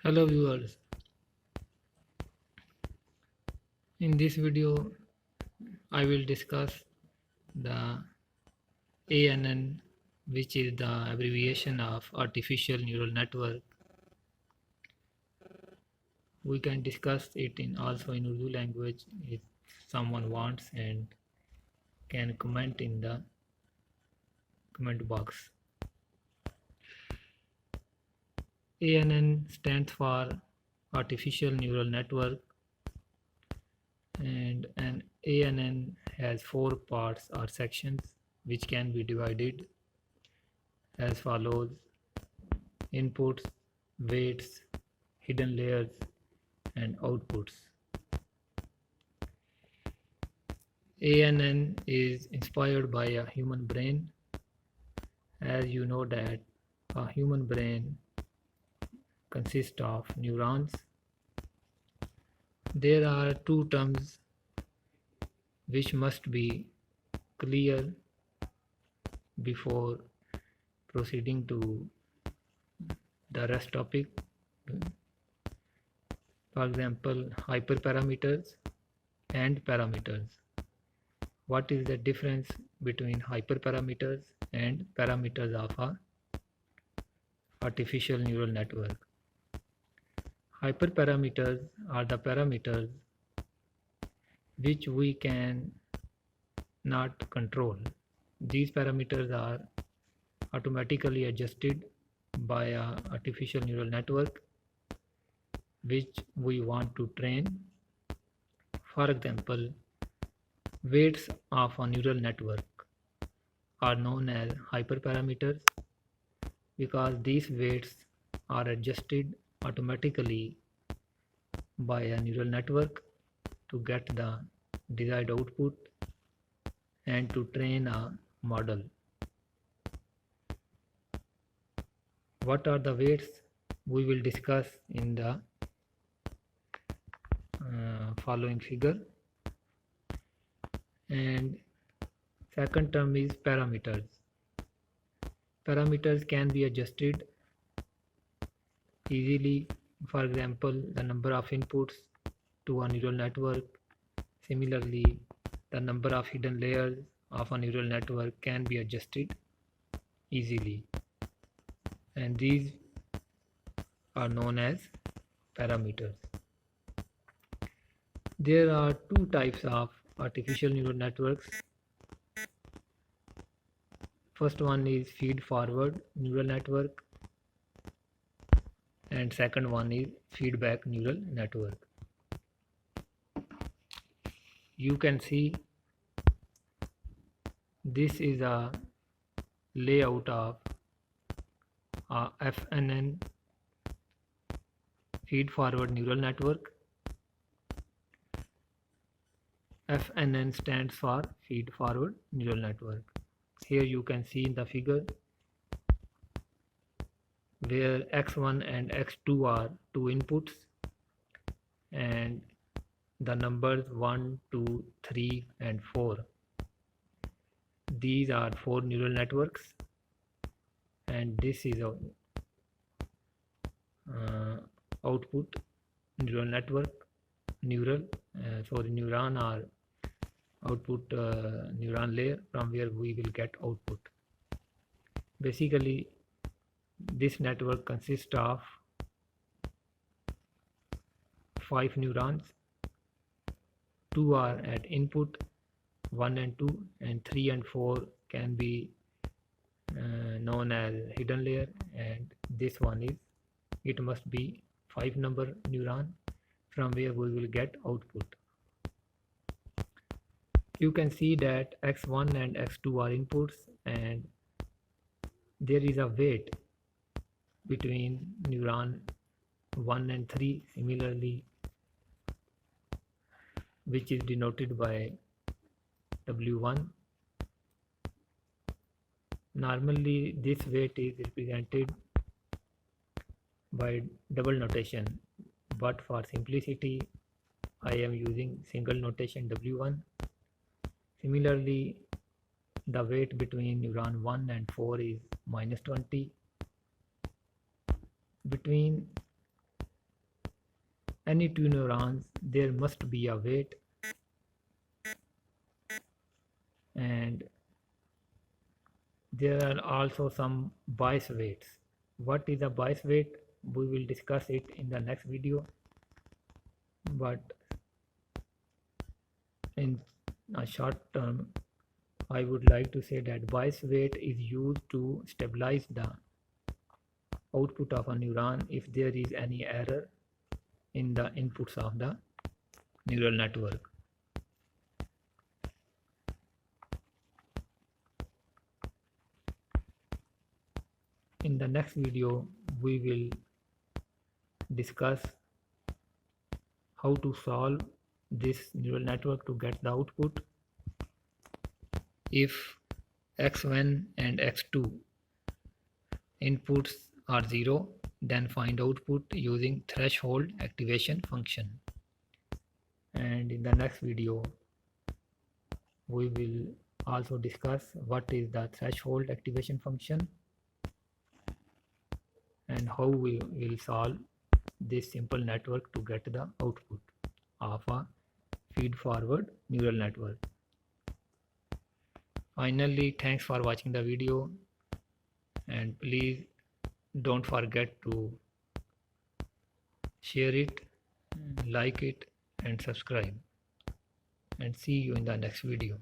Hello viewers, in this video I will discuss the ANN, which is the abbreviation of Artificial Neural Network. We can discuss it in also in Urdu language if someone wants and can comment in the comment box. ANN stands for Artificial Neural Network, and an ANN has four parts or sections which can be divided as follows: inputs, weights, hidden layers, and outputs. ANN is inspired by a human brain. As you know that a human brain consists of neurons. There are two terms which must be clear before proceeding to the rest topic. For example, hyperparameters and parameters. What is the difference between hyperparameters and parameters of a artificial neural network? Hyperparameters are the parameters which we can not control. These parameters are automatically adjusted by an artificial neural network which we want to train. For example, weights of a neural network are known as hyperparameters because these weights are adjusted automatically by a neural network to get the desired output and to train a model. What are the weights? We will discuss in the following figure. And second term is parameters. Parameters can be adjusted easily. For example, the number of inputs to a neural network. Similarly, the number of hidden layers of a neural network can be adjusted easily, and these are known as parameters. There are two types of artificial neural networks. First one is feed forward neural network and second one is feedback neural network. You can see this is a layout of a FNN, feed forward neural network. FNN stands for feed forward neural network. Here you can see in the figure where x1 and x2 are two inputs and the numbers 1, 2, 3 and 4. These are four neural networks and this is a output neural network, neuron or output neuron layer from where we will get output. Basically, this network consists of 5 neurons. 2 are at input, 1 and 2, and 3 and 4 can be known as hidden layer, and this one is, it must be 5 number neuron from where we will get output. You can see that x1 and x2 are inputs and there is a weight between neuron 1 and 3 similarly, which is denoted by W1. Normally this weight is represented by double notation, but for simplicity I am using single notation W1. Similarly, the weight between neuron 1 and 4 is -20. Between any two neurons there must be a weight, and there are also some bias weights. What is a bias weight? We will discuss it in the next video, but in a short term I would like to say that bias weight is used to stabilize the output of a neuron if there is any error in the inputs of the neural network. In the next video we will discuss how to solve this neural network to get the output. If x1 and x2 inputs are 0, then find output using threshold activation function. And in the next video we will also discuss what is the threshold activation function and how we will solve this simple network to get the output of a feed-forward neural network. Finally, thanks for watching the video, and please don't forget to share it, like it, and subscribe, and see you in the next video.